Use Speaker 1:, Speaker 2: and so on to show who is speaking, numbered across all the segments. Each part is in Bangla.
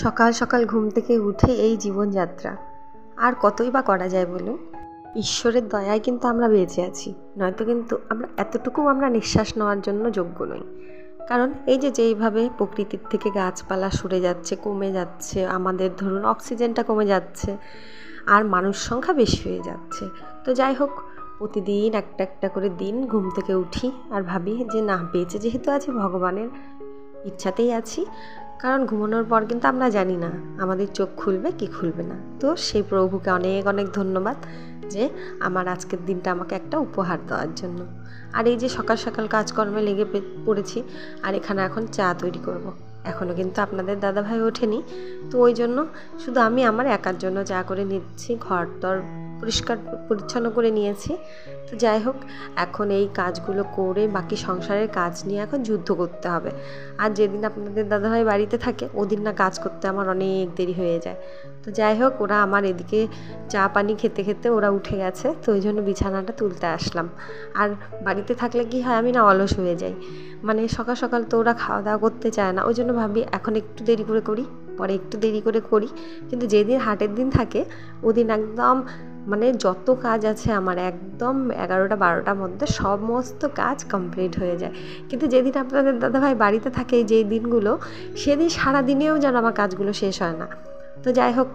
Speaker 1: সকাল সকাল ঘুম থেকে উঠে এই জীবনযাত্রা আর কতই বা করা যায় বলুন। ঈশ্বরের দয়ায় কিন্তু আমরা বেঁচে আছি, নয়তো কিন্তু আমরা নিঃশ্বাস নেওয়ার জন্য যোগ্য নই। কারণ এই যে যেইভাবে প্রকৃতির থেকে গাছপালা সরে যাচ্ছে, কমে যাচ্ছে, আমাদের ধরুন অক্সিজেনটা কমে যাচ্ছে আর মানুষ সংখ্যা বেশি হয়ে যাচ্ছে। তো যাই হোক, প্রতিদিন একটা একটা করে দিন ঘুম থেকে উঠি আর ভাবি যে না, বেঁচে যেহেতু আছি ভগবানের ইচ্ছাতেই আছি। কারণ ঘুমানোর পর কিন্তু আমরা জানি না আমাদের চোখ খুলবে কি খুলবে না। তো সেই প্রভুকে অনেক অনেক ধন্যবাদ যে আমার আজকের দিনটা আমাকে একটা উপহার দেওয়ার জন্য। আর এই যে সকাল সকাল কাজকর্মে লেগে পড়েছি, আর এখানে এখন চা তৈরি করব। এখনও কিন্তু আপনাদের দাদাভাই ওঠেনি, তো ওই জন্য শুধু আমি আমার একার জন্য চা করে নিচ্ছি। ঘর দর পরিষ্কার পরিচ্ছন্ন করে নিয়েছি। তো যাই হোক, এখন এই কাজগুলো করে বাকি সংসারের কাজ নিয়ে এখন যুদ্ধ করতে হবে। আর যেদিন আপনাদের দাদাভাই বাড়িতে থাকে ওদিন না কাজ করতে আমার অনেক দেরি হয়ে যায়। তো যাই হোক, ওরা আমার এদিকে চা পানি খেতে খেতে ওরা উঠে গেছে, তো ওই জন্য বিছানাটা তুলতে আসলাম। আর বাড়িতে থাকলে কি হয়, আমি না অলস হয়ে যাই। মানে সকাল সকাল তো ওরা খাওয়া দাওয়া করতে চায় না, ওই জন্য ভাবি এখন একটু দেরি করে করি, পরে একটু দেরি করে করি। কিন্তু যেদিন হাটের দিন থাকে ওদিন একদম যত কাজ আছে আমার একদম 11টা-12টার মধ্যে সমস্ত কাজ কমপ্লিট হয়ে যায়। কিন্তু যেদিন আপনাদের দাদাভাই বাড়িতে থাকে যেই দিনগুলো, সেদিন সারাদিনেও যেন আমার কাজগুলো শেষ হয় না। তো যাই হোক,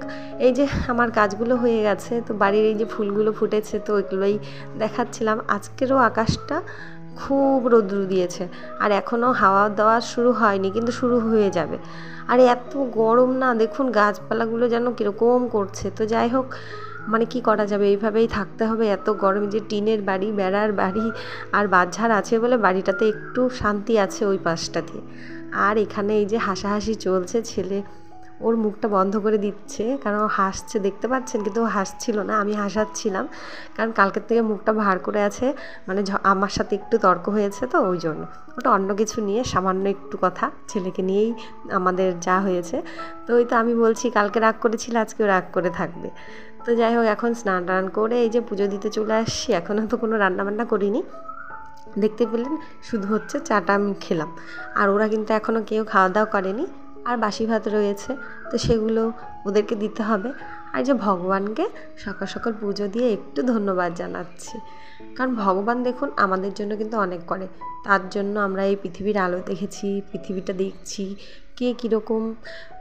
Speaker 1: এই যে আমার কাজগুলো হয়ে গেছে, তো বাড়ির এই যে ফুলগুলো ফুটেছে তো ওইগুলোই দেখাচ্ছিলাম। আজকেরও আকাশটা খুব রৌদ্র দিয়েছে, আর এখনও হাওয়া দেওয়া শুরু হয়নি, কিন্তু শুরু হয়ে যাবে। আর এত গরম না, দেখুন গাছপালাগুলো যেন কীরকম করছে। তো যাই হোক, কি করা যাবে, এইভাবেই থাকতে হবে। এত গরম, যে টিনের বাড়ি, বেড়ার বাড়ি আর বাঁশঝাড় আছে বলে বাড়িটাতে একটু শান্তি আছে ওই পাশটাতে। আর এখানে এই যে হাসাহাসি চলছে, ছেলে ওর মুখটা বন্ধ করে দিচ্ছে, কারণ ও হাসছে, দেখতে পাচ্ছেন, কিন্তু ও হাসছিল না, আমি হাসাচ্ছিলাম। কারণ কালকের থেকে মুখটা ভার করে আছে, আমার সাথে একটু তর্ক হয়েছে, তো ওই জন্য ওটা অন্য কিছু নিয়ে, সামান্য একটু কথা ছেলেকে নিয়েই আমাদের যা হয়েছে। তো ওই তো আমি বলছি কালকে রাগ করেছিল, আজকেও রাগ করে থাকবে। তো যাই হোক, এখন স্নান টান করে এই যে পুজো দিতে চলে আসছি। এখনও তো কোনো রান্নাবান্না করিনি, দেখতে পেলেন শুধু হচ্ছে চাটা আমি খেলাম। আর ওরা কিন্তু এখনও কেউ খাওয়া দাওয়া করেনি, আর বাসি ভাত রয়েছে, তো সেগুলো ওদেরকে দিতে হবে। আর যে ভগবানকে সকাল সকাল পুজো দিয়ে একটু ধন্যবাদ জানাচ্ছি, কারণ ভগবান দেখুন আমাদের জন্য কিন্তু অনেক করে। তার জন্য আমরা এই পৃথিবীর আলো দেখেছি, পৃথিবীটা দেখছি, কে কীরকম।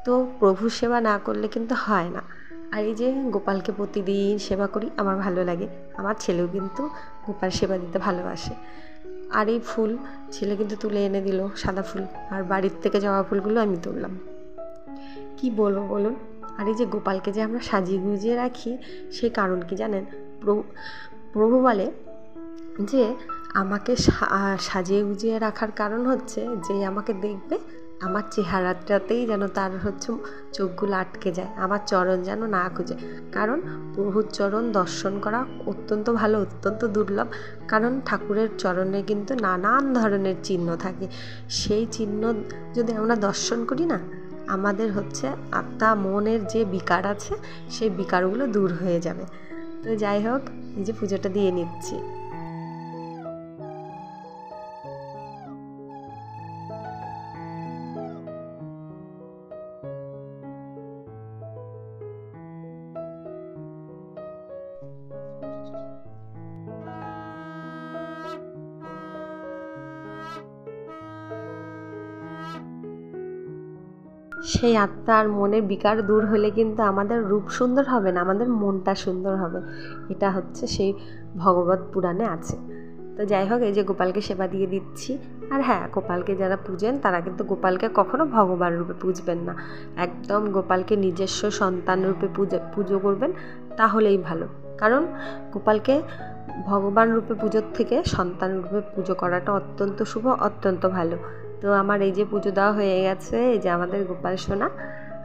Speaker 1: তো প্রভুর সেবা না করলে কিন্তু হয় না। আর এই যে গোপালকে প্রতিদিন সেবা করি, আমার ভালো লাগে। আমার ছেলেও কিন্তু গোপাল সেবা দিতে ভালোবাসে। আর এই ফুল ছেলে কিন্তু তুলে এনে দিল, সাদা ফুল, আর বাড়ির থেকে জবা ফুলগুলো আমি তুললাম। কি বলবো বলুন। আর এই যে গোপালকে যে আমরা সাজিয়ে গুজিয়ে রাখি, সেই কারণ কি জানেন? প্রভু বলে যে আমাকে সাজিয়ে গুজিয়ে রাখার কারণ হচ্ছে যে আমাকে দেখবে, আমার চেহারাটাতেই যেন তার চোখগুলো আটকে যায়, আমার চরণ যেন না খুঁজে। কারণ প্রভুর চরণ দর্শন করা অত্যন্ত ভালো, অত্যন্ত দুর্লভ। কারণ ঠাকুরের চরণে কিন্তু নানান ধরনের চিহ্ন থাকে। সেই চিহ্ন যদি আমরা দর্শন করি না, আমাদের আত্মা মনের যে বিকার আছে, সেই বিকারগুলো দূর হয়ে যাবে। তো যাই হোক, এই যে পুজোটা দিয়ে নিচ্ছি। সেই আত্মার মনের বিকার দূর হলে কিন্তু আমাদের রূপ সুন্দর হবে না, আমাদের মনটা সুন্দর হবে। এটা সেই ভগবত পুরাণে আছে। তো যাই হোক, এই যে গোপালকে সেবা দিয়ে দিচ্ছি। আর হ্যাঁ, গোপালকে যারা পূজেন তারা কিন্তু গোপালকে কখনো ভগবান রূপে পুজবেন না, একদম গোপালকে নিজস্ব সন্তান রূপে পুজো করবেন, তাহলেই ভালো। কারণ গোপালকে ভগবান রূপে পুজোর থেকে সন্তান রূপে পুজো করাটা অত্যন্ত শুভ, অত্যন্ত ভালো। তো আমার এই যে পুজো দেওয়া হয়ে গেছে, এই যে আমাদের গোপাল সোনা।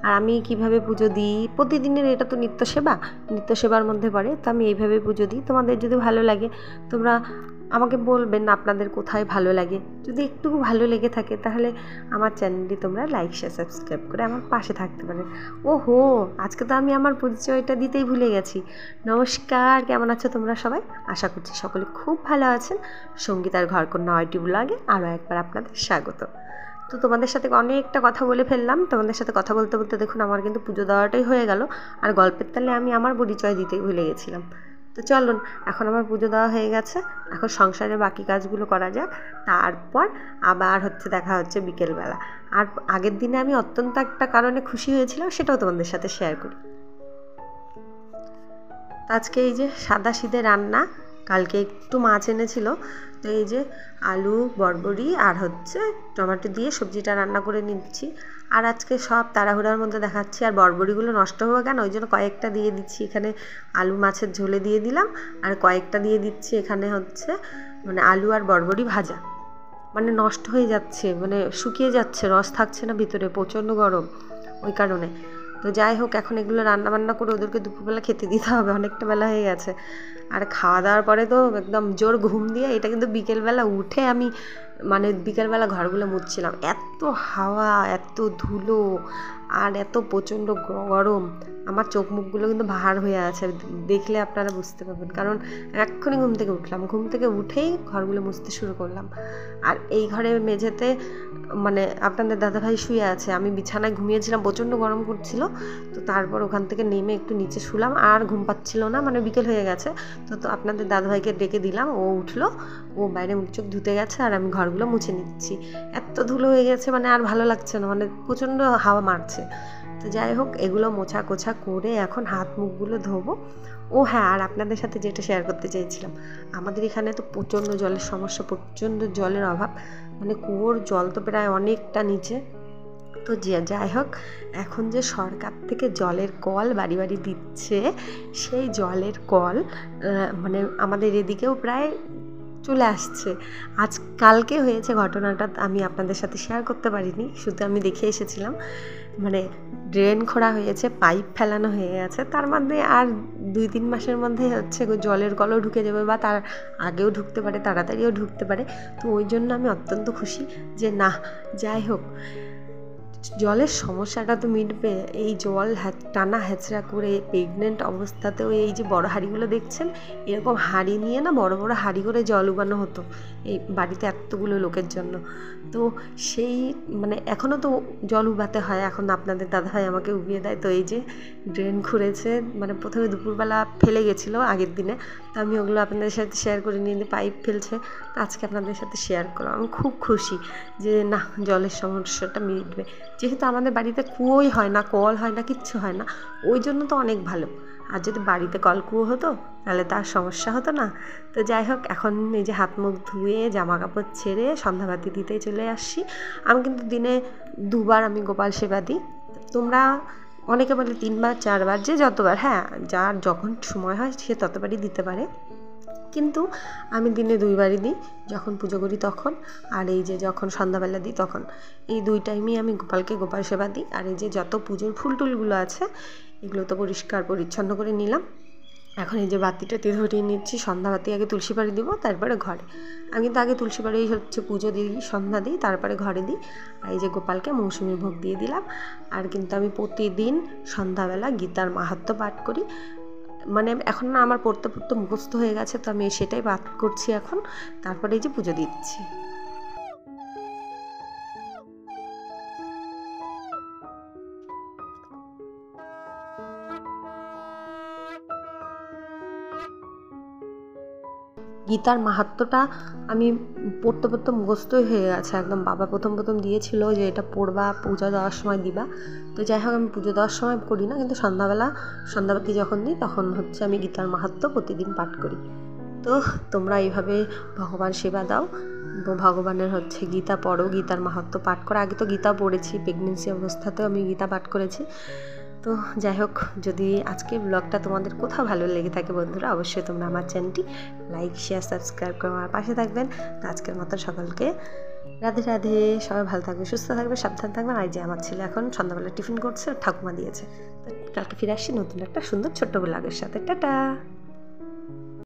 Speaker 1: আর আমি কিভাবে পুজো দিই প্রতিদিনের, এটা তো নিত্য সেবার মধ্যে পড়ে। তো আমি এইভাবে পুজো দিই। তোমাদের যদি ভালো লাগে তোমরা আমাকে বলবেন আপনাদের কোথায় ভালো লাগে। যদি একটু ভালো লেগে থাকে তাহলে আমার চ্যানেলটি তোমরা লাইক শেয়ার সাবস্ক্রাইব করে আমার পাশে থাকতে পারে। ওহো, আজকে তো আমি আমার পরিচয়টা দিতেই ভুলে গেছি। নমস্কার, কেমন আছো তোমরা সবাই? আশা করছি সকলে খুব ভালো আছেন। সঙ্গীতার ঘরকন্যা ওয়াইটি ব্লগে আরও একবার আপনাদের স্বাগত। তো তোমাদের সাথে অনেকটা কথা বলে ফেললাম। তোমাদের সাথে কথা বলতে বলতে দেখুন আমার কিন্তু পুজো দেওয়াটাই হয়ে গেল, আর গল্পের তালে আমি আমার পরিচয় দিতেই ভুলে গেছিলাম। তো চলুন, এখন আমার পুজো দেওয়া হয়ে গেছে, এখন সংসারের বাকি কাজগুলো করা যাক, তারপর আবার দেখা হচ্ছে বিকেলবেলা। আর আগের দিনে আমি অত্যন্ত একটা কারণে খুশি হয়েছিলাম, সেটাও তোমাদের সাথে শেয়ার করি। আজকে এই যে সাদা সিধে রান্না, কালকে একটু মাছ এনেছিল, তো এই যে আলু বরবরি আর টমেটো দিয়ে সবজিটা রান্না করে নিচ্ছি। আর আজকে সব তাড়াহুড়ার মধ্যে দেখাচ্ছি, আর বরবরিগুলো নষ্ট হবে কেন, ওই জন্য কয়েকটা দিয়ে দিচ্ছি এখানে আলু মাছের ঝোলে দিয়ে দিলাম, আর কয়েকটা দিয়ে দিচ্ছি এখানে মানে আলু আর বরবরি ভাজা। মানে নষ্ট হয়ে যাচ্ছে, মানে শুকিয়ে যাচ্ছে, রস থাকছে না ভিতরে, প্রচণ্ড গরম ওই কারণে। তো যাই হোক, এখন এগুলো রান্না বান্না করে ওদেরকে দুপুরবেলা খেতে দিতে হবে, অনেকটা বেলা হয়ে গেছে। আর খাওয়া দাওয়ার পরে তো একদম জোর ঘুম দিয়ে, এটা কিন্তু বিকেলবেলা উঠে আমি বিকেলবেলা ঘরগুলো মুছছিলাম, এত হাওয়া, এত ধুলো, আর এত প্রচণ্ড গরম, আমার চোখ মুখগুলো কিন্তু ভার হয়ে আছে, দেখলে আপনারা বুঝতে পারবেন। কারণ এক্ষুনি ঘুম থেকে উঠলাম, ঘুম থেকে উঠেই ঘরগুলো মুছতে শুরু করলাম। আর এই ঘরে মেঝেতে আপনাদের দাদাভাই শুয়ে আছে, আমি বিছানায় ঘুমিয়েছিলাম, প্রচণ্ড গরম করছিল, তো তারপর ওখান থেকে নেমে একটু নিচে শুলাম, আর ঘুম পাচ্ছিল না, বিকেল হয়ে গেছে। তো আপনাদের দাদাভাইকে ডেকে দিলাম, ও উঠলো, ও বাইরে মুখ চোখ ধুতে গেছে, আর আমি ঘরগুলো মুছে নিচ্ছি। এত ধুলো হয়ে গেছে, আর ভালো লাগছে না, প্রচণ্ড হাওয়া মারছে। তো যাই হোক, এগুলো মোছা কোছা করে এখন হাত মুখগুলো ধোবো। ও হ্যাঁ, আর আপনাদের সাথে যেটা শেয়ার করতে চাইছিলাম, আমাদের এখানে তো প্রচণ্ড জলের সমস্যা, প্রচণ্ড জলের অভাব, কুয়োর জল তো প্রায় অনেকটা নিচে। তো যাই হোক, এখন যে সরকার থেকে জলের কল বাড়ি বাড়ি দিচ্ছে, সেই জলের কল আমাদের এদিকেও প্রায় চলে আসছে। কালকে হয়েছে ঘটনাটা, আমি আপনাদের সাথে শেয়ার করতে পারিনি, শুধু আমি দেখে এসেছিলাম। ড্রেন খোঁড়া হয়েছে, পাইপ ফেলানো হয়ে গেছে, তার মধ্যে আর 2-3 মাসের মধ্যে জলের কলও ঢুকে যাবে, বা তার আগেও ঢুকতে পারে, তাড়াতাড়িও ঢুকতে পারে। তো ওই জন্য আমি অত্যন্ত খুশি যে না, যাই হোক, জলের সমস্যাটা তো মিটবে। এই জল টানা হ্যাচড়া করে প্রেগনেন্ট অবস্থাতেও এই যে বড় হাঁড়িগুলো দেখছেন, এরকম হাঁড়ি নিয়ে বড় বড় হাঁড়ি করে জল উবানো হতো এই বাড়িতে এতগুলো লোকের জন্য। তো সেই এখনও তো জল উবাতে হয়, এখন আপনাদের দাদাভাই আমাকে উবিয়ে দেয়। তো এই যে ড্রেন খুঁড়েছে, প্রথমে দুপুরবেলা ফেলে গেছিলো আগের দিনে, তো আমি ওগুলো আপনাদের সাথে শেয়ার করে নিয়ে পাইপ ফেলছে, তো আজকে আপনাদের সাথে শেয়ার করলাম। আমি খুব খুশি যে না, জলের সমস্যাটা মিটবে। যেহেতু আমাদের বাড়িতে কুয়োই হয় না, কল হয় না, কিচ্ছু হয় না, ওই জন্য তো অনেক ভালো। আর যদি বাড়িতে কল কুয়ো হতো তাহলে তার সমস্যা হতো না। তো যাই হোক, এখন এই যে হাত মুখ ধুয়ে জামা কাপড় ছেড়ে সন্ধ্যাবাতি দিতেই চলে আসছি। আমি কিন্তু দিনে 2 বার আমি গোপাল সেবা দিই। তোমরা অনেকে বলে 3 বার 4 বার, যে যতবার, হ্যাঁ, যার যখন সময় হয় সে ততবারই দিতে পারে, কিন্তু আমি দিনে 2 বারই দিই, যখন পুজো করি তখন, আর এই যে যখন সন্ধ্যাবেলা দিই তখন। এই 2 টাইমেই আমি গোপালকে গোপাল সেবা দিই। আর এই যে যত পুজোর ফুল টুলগুলো আছে, এগুলো তো পরিষ্কার পরিচ্ছন্ন করে নিলাম। এখন এই যে বাতিটাতে ধরিয়ে নিচ্ছি, সন্ধ্যাবাতি আগে তুলসী পাড়ে দিব, তারপরে ঘরে। আমি তো আগে তুলসী পাড়েই পুজো দিই, সন্ধ্যা দিই, তারপরে ঘরে দিই। আর এই যে গোপালকে মৌসুমী ভোগ দিয়ে দিলাম। আর কিন্তু আমি প্রতিদিন সন্ধ্যাবেলা গীতার মাহাত্ম্য পাঠ করি। এখন না আমার পড়তে পড়তে মুখস্থ হয়ে গেছে, তো আমি সেটাই পাঠ করছি এখন, তারপরে এই যে পুজো দিচ্ছি। গীতার মাহাত্ম্যটা আমি পড়তে পড়তে মুখস্থই হয়ে গেছে একদম। বাবা প্রথম দিয়েছিল যে এটা পড়বা, পূজা দেওয়ার সময় দিবা। তো যাই হোক, আমি পুজো দেওয়ার সময় করি না, কিন্তু সন্ধ্যাবেলা সন্ধ্যাবাতি যখন দিই তখন আমি গীতার মাহাত্ম্য প্রতিদিন পাঠ করি। তো তোমরা এইভাবে ভগবান সেবা দাও, ভগবানের গীতা পড়ো, গীতার মাহাত্ম্য পাঠ করো। আগে তো গীতা পড়েছি, প্রেগনেন্সি অবস্থাতেও আমি গীতা পাঠ করেছি। তো যাই হোক, যদি আজকের ব্লগটা তোমাদের কোথাও ভালো লেগে থাকে বন্ধুরা, অবশ্যই তোমরা আমার চ্যানেলটি লাইক, শেয়ার, সাবস্ক্রাইব করে আমার পাশে থাকবেন। তো আজকের মতো সকলকে রাধে রাধে, সবাই ভালো থাকবে, সুস্থ থাকবে, সাবধান থাকবে। আর যে আমার ছেলে এখন সন্ধ্যাবেলা টিফিন করছে, ঠাকুমা দিয়েছে। তো কালকে ফিরে আসছি নতুন একটা সুন্দর ছোট্ট ব্লগের সাথে। টাটা।